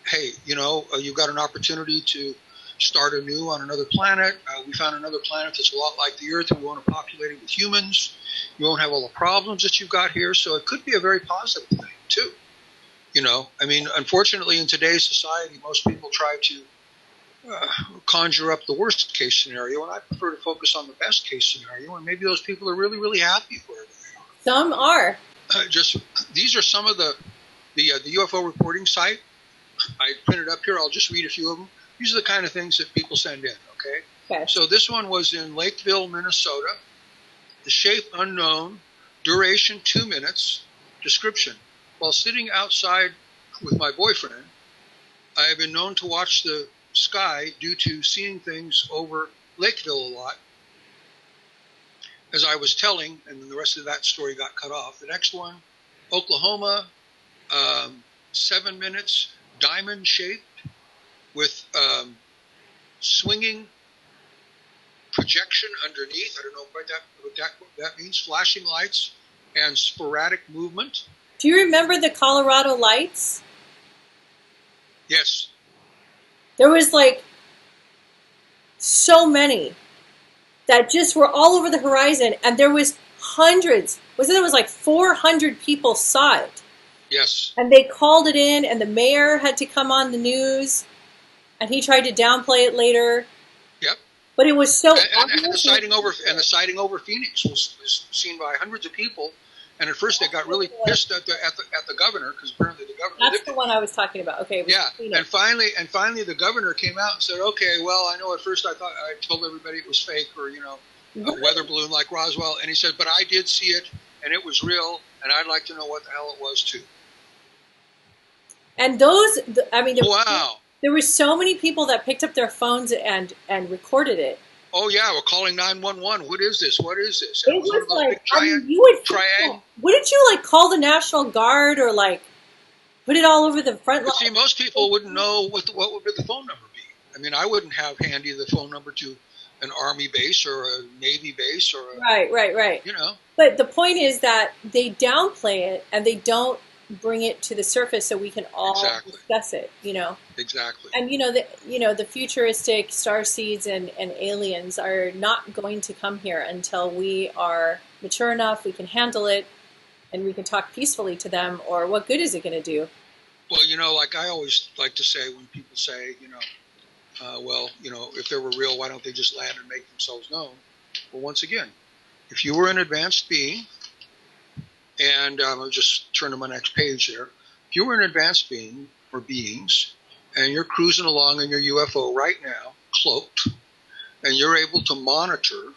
hey, you've got an opportunity to start anew on another planet. We found another planet that's a lot like the Earth, and we want to populate it with humans. You won't have all the problems that you've got here, so it could be a very positive thing, too. I mean, unfortunately, in today's society, most people try to conjure up the worst case scenario, and I prefer to focus on the best case scenario, and maybe those people are really, really happy wherever they are. Some are. These are some of the UFO reporting site. I printed up here. I'll just read a few of them. These are the kind of things that people send in, okay? So this one was in Lakeville, Minnesota. The shape unknown, duration 2 minutes, description. While sitting outside with my boyfriend, I have been known to watch the sky due to seeing things over Lakeville a lot. As I was telling, and then the rest of that story got cut off. The next one, Oklahoma, 7 minutes, diamond shaped with swinging projection underneath. I don't know what that means. Flashing lights and sporadic movement. Do you remember the Colorado lights? Yes. There was like so many that just were all over the horizon, and there was hundreds. It was like 400 people saw it. Yes. And they called it in, and the mayor had to come on the news, and he tried to downplay it later. Yep. But it was so and the sighting over Phoenix was seen by hundreds of people. And at first they got really pissed at the governor, because apparently the governor. That's the one I was talking about. Okay. Yeah. And finally the governor came out and said, okay, well, I know at first I told everybody it was fake, or a weather balloon like Roswell, and he said, but I did see it and it was real, and I'd like to know what the hell it was too. And wow. There were so many people that picked up their phones and recorded it. Oh yeah, we're calling 911. What is this? What is this? It was like, wouldn't you like call the National Guard or like put it all over the front line? See, most people wouldn't know what would the phone number be. I mean, I wouldn't have handy the phone number to an Army base or a Navy base or right. But the point is that they downplay it and they don't bring it to the surface so we can all discuss it, Exactly. And the futuristic starseeds and aliens are not going to come here until we are mature enough, we can handle it, and we can talk peacefully to them, or what good is it going to do? Well, like I always like to say when people say, if they were real, why don't they just land and make themselves known? Well, once again, if you were an advanced being, and I'll just turn to my next page there. If you were an advanced being or beings, and you're cruising along in your UFO right now, cloaked, and you're able to monitor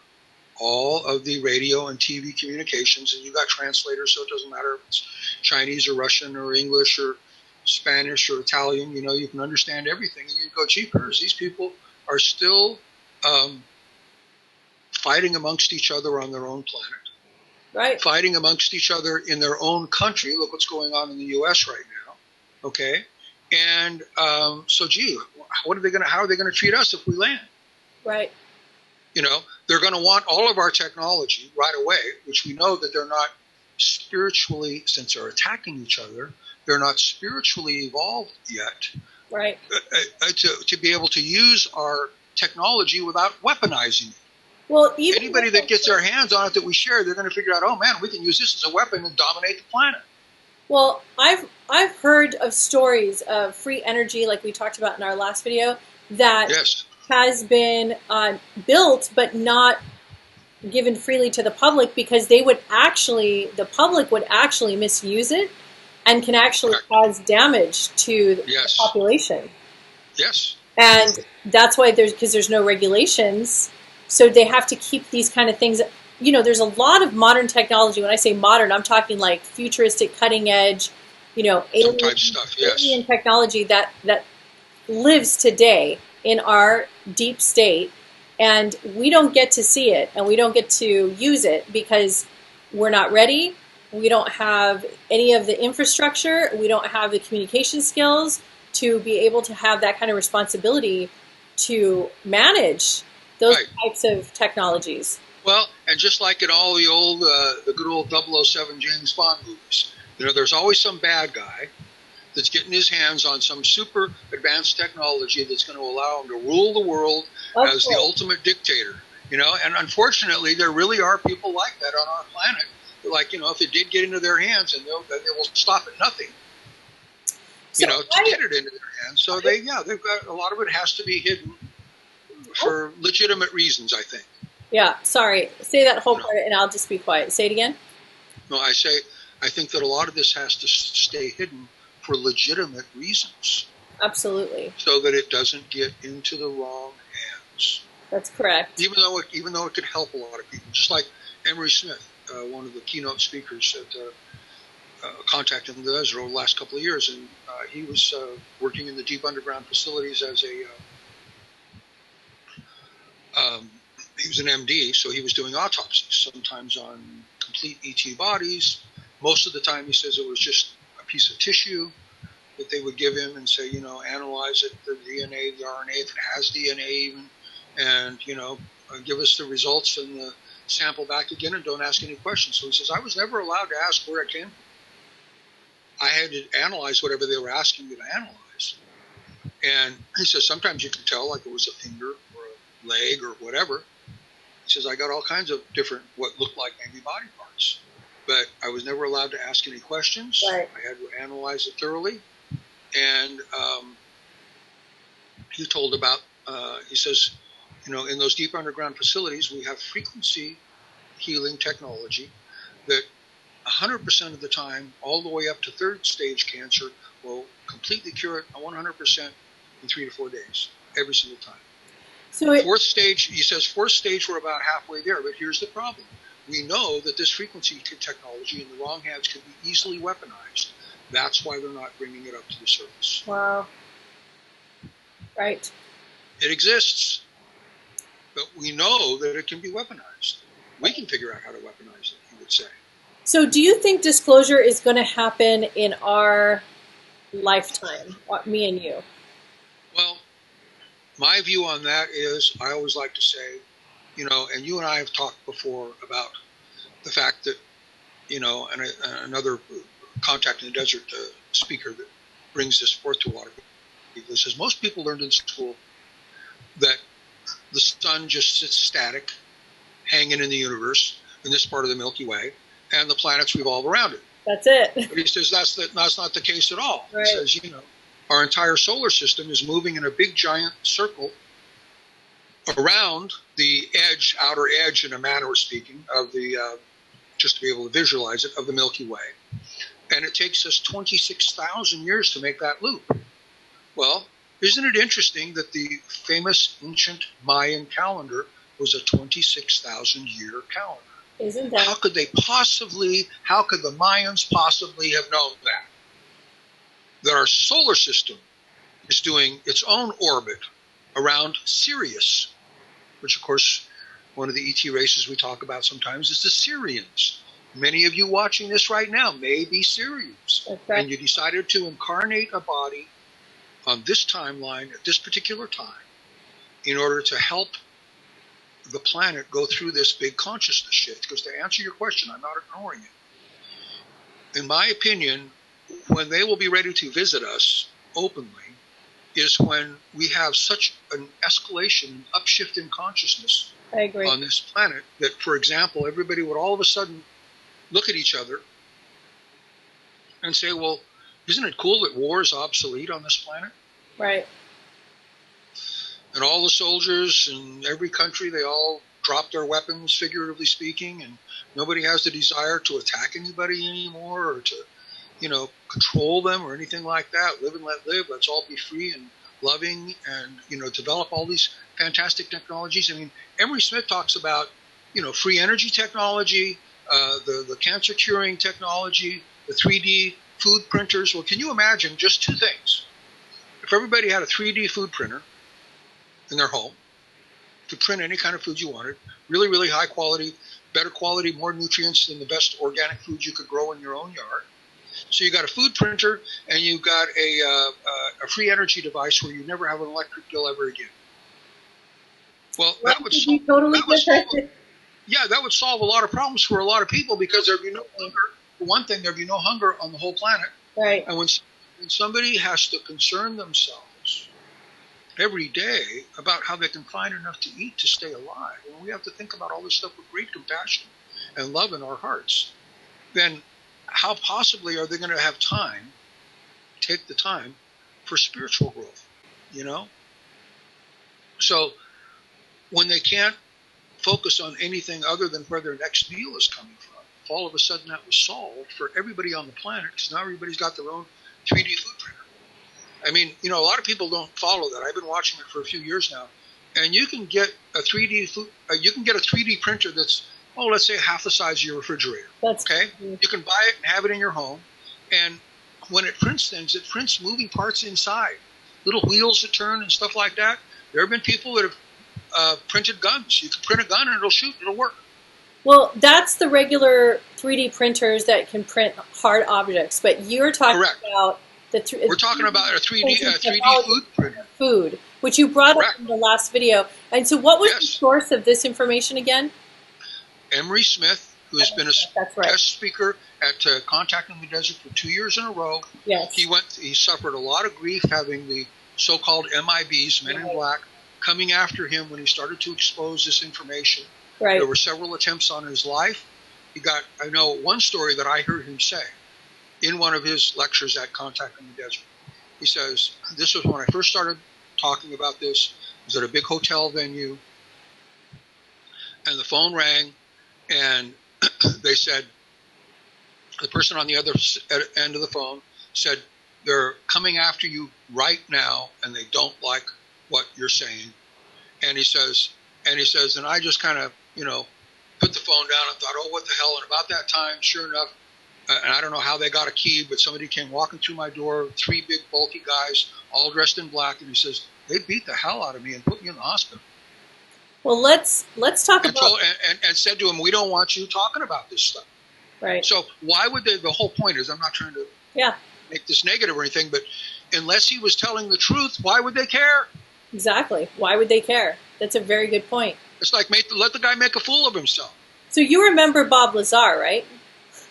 all of the radio and TV communications, and you got translators, so it doesn't matter if it's Chinese or Russian or English or Spanish or Italian, you can understand everything. And you go, jeepers, these people are still fighting amongst each other on their own planet. Right. Fighting amongst each other in their own country. Look what's going on in the U.S. right now. Okay, and so, how are they going to treat us if we land? Right. They're going to want all of our technology right away, which we know that they're not spiritually, since they're attacking each other, they're not spiritually evolved yet. Right. To be able to use our technology without weaponizing it. Well, anybody that gets their hands on it that we share, they're going to figure out, oh man, we can use this as a weapon and dominate the planet. Well, I've heard of stories of free energy, like we talked about in our last video, that has been built but not given freely to the public, because the public would actually misuse it and can actually cause damage to the population. Yes. And that's why because there's no regulations. So they have to keep these kind of things. There's a lot of modern technology. When I say modern, I'm talking like futuristic, cutting edge, some type stuff. Yes. alien technology that lives today in our deep state, and we don't get to see it and we don't get to use it because we're not ready. We don't have any of the infrastructure. We don't have the communication skills to be able to have that kind of responsibility to manage those types of technologies. Well, and just like in all the good old 007 James Bond movies, there's always some bad guy that's getting his hands on some super advanced technology that's going to allow him to rule the world as the ultimate dictator. And unfortunately, there really are people like that on our planet. Like, if it did get into their hands, and they will stop at nothing, to get it into their hands. So they've got a lot of it has to be hidden for legitimate reasons, I think. Yeah, sorry. Say that whole part and I'll just be quiet. Say it again. No, I think that a lot of this has to stay hidden for legitimate reasons. Absolutely. So that it doesn't get into the wrong hands. That's correct. Even though it could help a lot of people, just like Emery Smith, one of the keynote speakers that contacted the desert over the last couple of years, and he was working in the deep underground facilities as he was an MD, so he was doing autopsies, sometimes on complete ET bodies. Most of the time, he says it was just a piece of tissue that they would give him and say, analyze it, the DNA, the RNA, if it has DNA even, and, give us the results and the sample back again and don't ask any questions. So he says, I was never allowed to ask where it came from. I had to analyze whatever they were asking me to analyze. And he says, sometimes you can tell, like it was a finger or a leg or whatever. He says, I got all kinds of different, what looked like maybe body parts. But I was never allowed to ask any questions. Right. I had to analyze it thoroughly. And he told about, he says, in those deep underground facilities, we have frequency healing technology that 100% of the time, all the way up to third stage cancer, will completely cure it 100% in 3 to 4 days, every single time. So fourth stage, he says, fourth stage, we're about halfway there, but here's the problem. We know that this frequency technology in the wrong hands can be easily weaponized. That's why they're not bringing it up to the surface. Wow. Right. It exists, but we know that it can be weaponized. We can figure out how to weaponize it, he would say. So do you think disclosure is going to happen in our lifetime, me and you? Well, my view on that is I always like to say, and you and I have talked before about the fact that, and another contact in the desert speaker that brings this forth to a lot of people says most people learned in school that the sun just sits static, hanging in the universe, in this part of the Milky Way, and the planets revolve around it. That's it. But he says that's not the case at all. Right. He says, our entire solar system is moving in a big giant circle around the outer edge, in a manner of speaking, of the, just to be able to visualize it, of the Milky Way. And it takes us 26,000 years to make that loop. Well, isn't it interesting that the famous ancient Mayan calendar was a 26,000-year calendar? Isn't that? How could the Mayans possibly have known that? That our solar system is doing its own orbit around Sirius, which, of course, one of the ET races we talk about sometimes is the Sirians. Many of you watching this right now may be Sirians. That's right. And you decided to incarnate a body on this timeline at this particular time in order to help the planet go through this big consciousness shift. Because to answer your question, I'm not ignoring it. In my opinion, when they will be ready to visit us openly is when we have such an escalation, an upshift in consciousness I agree. on this planet that, for example, everybody would all of a sudden look at each other and say, well, isn't it cool that war is obsolete on this planet? Right. And all the soldiers in every country, they all drop their weapons, figuratively speaking, and nobody has the desire to attack anybody anymore or to, control them or anything like that. Live and let live. Let's all be free and loving and, develop all these fantastic technologies. I mean, Emery Smith talks about, free energy technology, the cancer curing technology, the 3D food printers. Well, can you imagine just two things? If everybody had a 3D food printer in their home to print any kind of food you wanted, really, really high quality, better quality, more nutrients than the best organic food you could grow in your own yard. So you got a food printer and you've got a free energy device where you never have an electric bill ever again. Well, that would solve, that would solve a lot of problems for a lot of people, because there'd be no hunger. For one thing, there'd be no hunger on the whole planet. Right. And when somebody has to concern themselves every day about how they can find enough to eat to stay alive, and we have to think about all this stuff with great compassion and love in our hearts, then how possibly are they going to have time, take the time for spiritual growth, you know? So when they can't focus on anything other than where their next meal is coming from, if all of a sudden that was solved for everybody on the planet, because now everybody's got their own 3D food printer. I mean, you know, a lot of people don't follow that. I've been watching it for a few years now, and you can get a 3D printer that's, let's say half the size of your refrigerator. Okay, you can buy it and have it in your home, and when it prints things, it prints moving parts inside, little wheels that turn and stuff like that. There have been people that have printed guns. You can print a gun and it'll shoot. It'll work. Well, that's the regular 3D printers that can print hard objects, but you're talking about we're talking about a 3D food printer. Food, which you brought up in the last video. And so what was the source of this information again? Emery Smith, who has been a guest speaker at Contact in the Desert for 2 years in a row. Yes. He suffered a lot of grief having the so-called MIBs, Men in Black, coming after him when he started to expose this information. Right. There were several attempts on his life. I know one story that I heard him say in one of his lectures at Contact in the Desert. He says, this was when I first started talking about this. It was at a big hotel venue, and the phone rang, and they said, the person on the other end of the phone said, they're coming after you right now, and they don't like what you're saying. And he says, and I just kind of, put the phone down and thought, oh, what the hell? And about that time, sure enough, and I don't know how they got a key, but somebody came walking through my door, 3 big bulky guys, all dressed in black, and he says, they beat the hell out of me and put me in the hospital. Well, let's talk about... And said to him, we don't want you talking about this stuff. Right. So why would they... The whole point is, I'm not trying to make this negative or anything, but unless he was telling the truth, why would they care? Exactly. Why would they care? That's a very good point. It's like, let the guy make a fool of himself. So you remember Bob Lazar, right?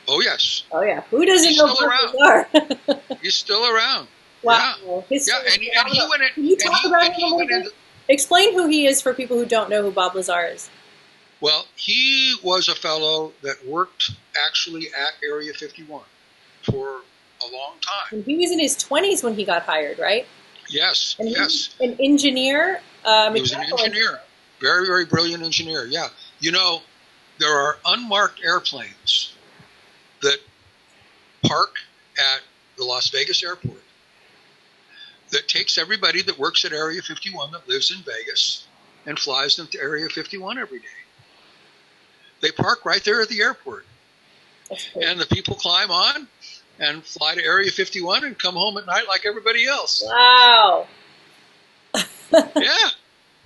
Oh, yes. Oh, yeah. Who doesn't know Bob Lazar? He's still around. Wow. Yeah, and he went in... Can you talk about him a little bit? Explain who he is for people who don't know who Bob Lazar is. Well, he was a fellow that worked actually at Area 51 for a long time. And he was in his 20s when he got hired, right? Yes, and yes. An engineer? He was an engineer. Very, very brilliant engineer, yeah. There are unmarked airplanes that park at the Las Vegas airport that takes everybody that works at Area 51 that lives in Vegas and flies them to Area 51 every day. They park right there at the airport. And the people climb on and fly to Area 51 and come home at night like everybody else. Wow. Yeah.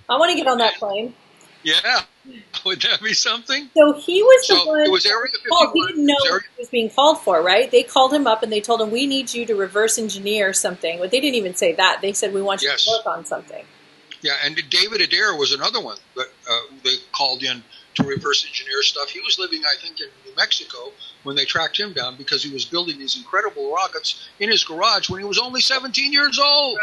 I want to get on that plane. Yeah. Would that be something? So he was the one. It was Area 51. He didn't know what he was being called for, right? They called him up and they told him, we need you to reverse engineer something. But they didn't even say that. They said, we want you to work on something. Yeah, and David Adair was another one that they called in to reverse engineer stuff. He was living, I think, in New Mexico when they tracked him down because he was building these incredible rockets in his garage when he was only 17 years old.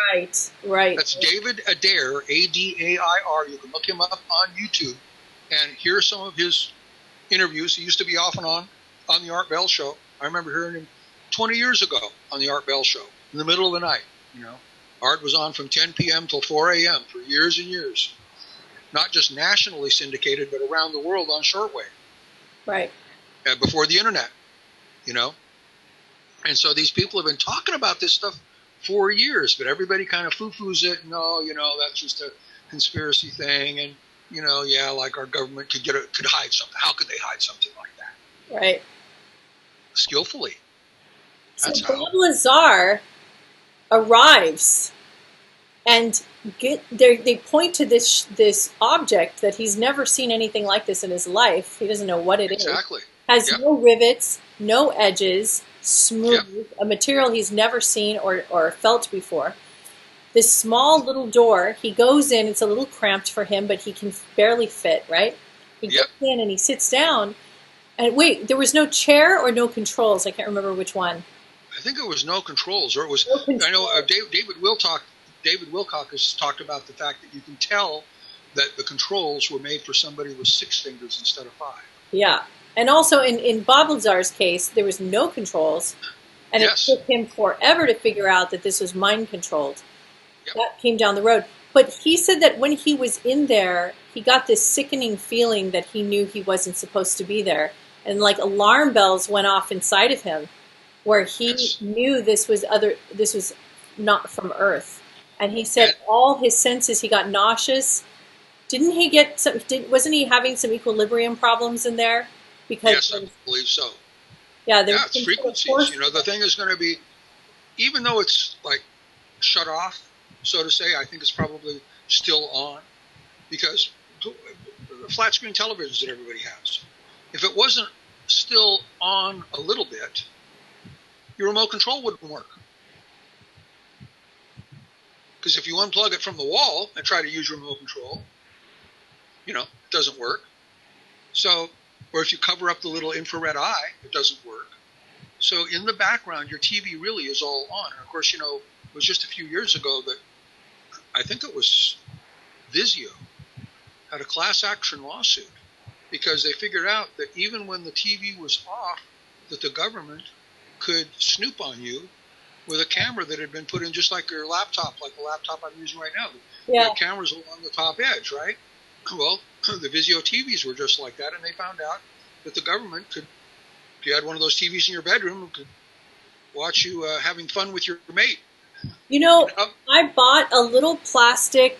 Right. That's David Adair, Adair. You can look him up on YouTube and hear some of his interviews. He used to be off and on the Art Bell Show. I remember hearing him 20 years ago on the Art Bell Show in the middle of the night. Art was on from 10 p.m. till 4 a.m. for years and years. Not just nationally syndicated, but around the world on shortwave. Right. Before the internet, And so these people have been talking about this stuff for years, but everybody kind of foo-foos it. No, that's just a conspiracy thing. And, like our government could hide something. How could they hide something like that? Right. Skillfully. So That's Bob how. Lazar arrives and they point to this object that he's never seen anything like this in his life. He doesn't know what it is. Exactly. Has Yep. no rivets, no edges, Yep. smooth, a material he's never seen or felt before. This small little door, he goes in, it's a little cramped for him, but he can barely fit, right? He Yep. gets in and he sits down. And wait, there was no chair or no controls. I can't remember which one. I think it was no controls, or it was. No I know controls. David Wilcock has talked about the fact that you can tell that the controls were made for somebody with 6 fingers instead of 5. Yeah. And also in Bob Lazar's case, there was no controls. And it Yes. took him forever to figure out that this was mind controlled. Yep. That came down the road. But he said that when he was in there, he got this sickening feeling that he knew he wasn't supposed to be there. And like alarm bells went off inside of him where he Yes. knew this was not from Earth. And he said And all his senses, he got nauseous. Didn't he get some, wasn't he having some equilibrium problems in there? Because, yes, I believe so. yeah, there Yeah, was it's some sort of frequencies. force. The thing is going to be, even though it's like shut off, so to say, I think it's probably still on because the flat screen televisions that everybody has. If it wasn't still on a little bit, your remote control wouldn't work. Because if you unplug it from the wall and try to use your remote control, it doesn't work. So, or if you cover up the little infrared eye, it doesn't work. So in the background, your TV really is all on. And of course, it was just a few years ago that I think it was Vizio had a class action lawsuit because they figured out that even when the TV was off, that the government could snoop on you with a camera that had been put in just like your laptop, like the laptop I'm using right now. Yeah. The cameras along the top edge, right? Well, the Vizio TVs were just like that, and they found out that the government could, if you had one of those TVs in your bedroom, could watch you having fun with your mate. I bought a little plastic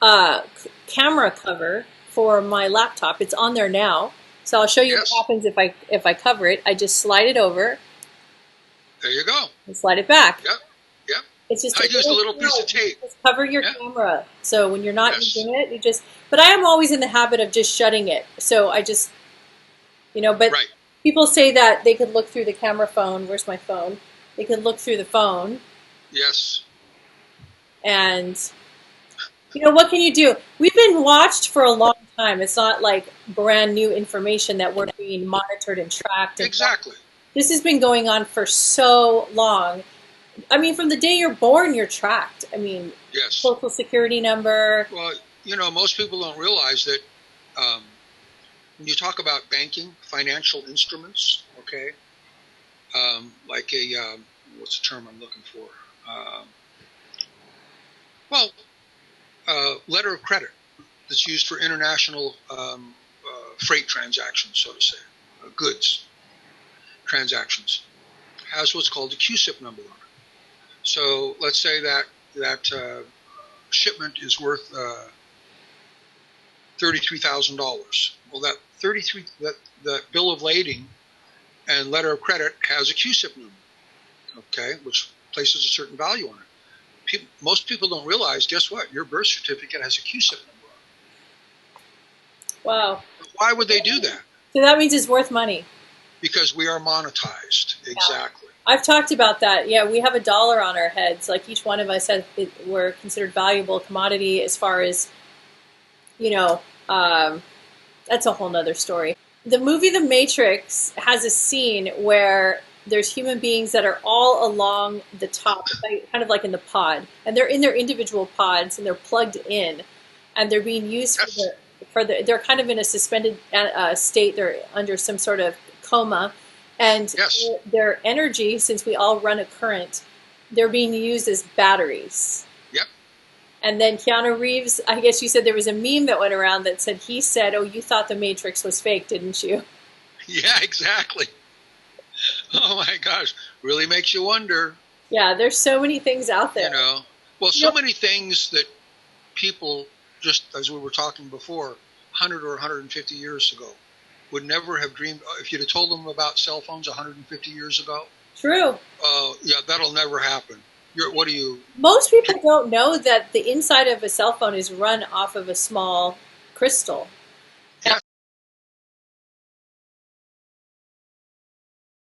camera cover for my laptop. It's on there now. So I'll show you what Yes, happens if I cover it. I just slide it over there you go. and slide it back. Yep, yep. It's just I used a little piece of you tape. just cover your Yeah. camera. So when you're not Yes. using it, but I am always in the habit of just shutting it. So I just, but Right. people say that they could look through the camera phone. Where's my phone? They could look through the phone Yes. and what can you do? We've been watched for a long time. It's not like brand new information that we're being monitored and tracked. And Exactly. this has been going on for so long. I mean, from the day you're born, you're tracked. I mean, Yes. social security number. Well, most people don't realize that when you talk about banking, financial instruments, okay, like what's the term I'm looking for? Letter of credit that's used for international freight transactions, so to say, goods transactions, has what's called a QSIP number on it. So let's say that shipment is worth $33,000. Well, that bill of lading and letter of credit has a QSIP number, okay, which places a certain value on it. Most people don't realize, guess what? Your birth certificate has a QSIP number on it. Wow. Why would they do that? So that means it's worth money. Because we are monetized. Exactly. I've talked about that. Yeah, we have a dollar on our heads. Like each one of us we're considered valuable commodity as far as, that's a whole nother story. The movie The Matrix has a scene where there's human beings that are all along the top, kind of like in the pod, and they're in their individual pods and they're plugged in, and they're being used Yes. they're kind of in a suspended state. They're under some sort of coma, and Yes. their energy, since we all run a current, they're being used as batteries. Yep. And then Keanu Reeves, I guess you said there was a meme that went around that said, he said, "Oh, you thought the Matrix was fake, didn't you?" Yeah, exactly. Oh my gosh. Really makes you wonder. Yeah, there's so many things out there. Well, so many things that people, just as we were talking before, 100 or 150 years ago, would never have dreamed. If you'd have told them about cell phones 150 years ago, True. Yeah, that'll never happen. What do you? Most people don't know that the inside of a cell phone is run off of a small crystal.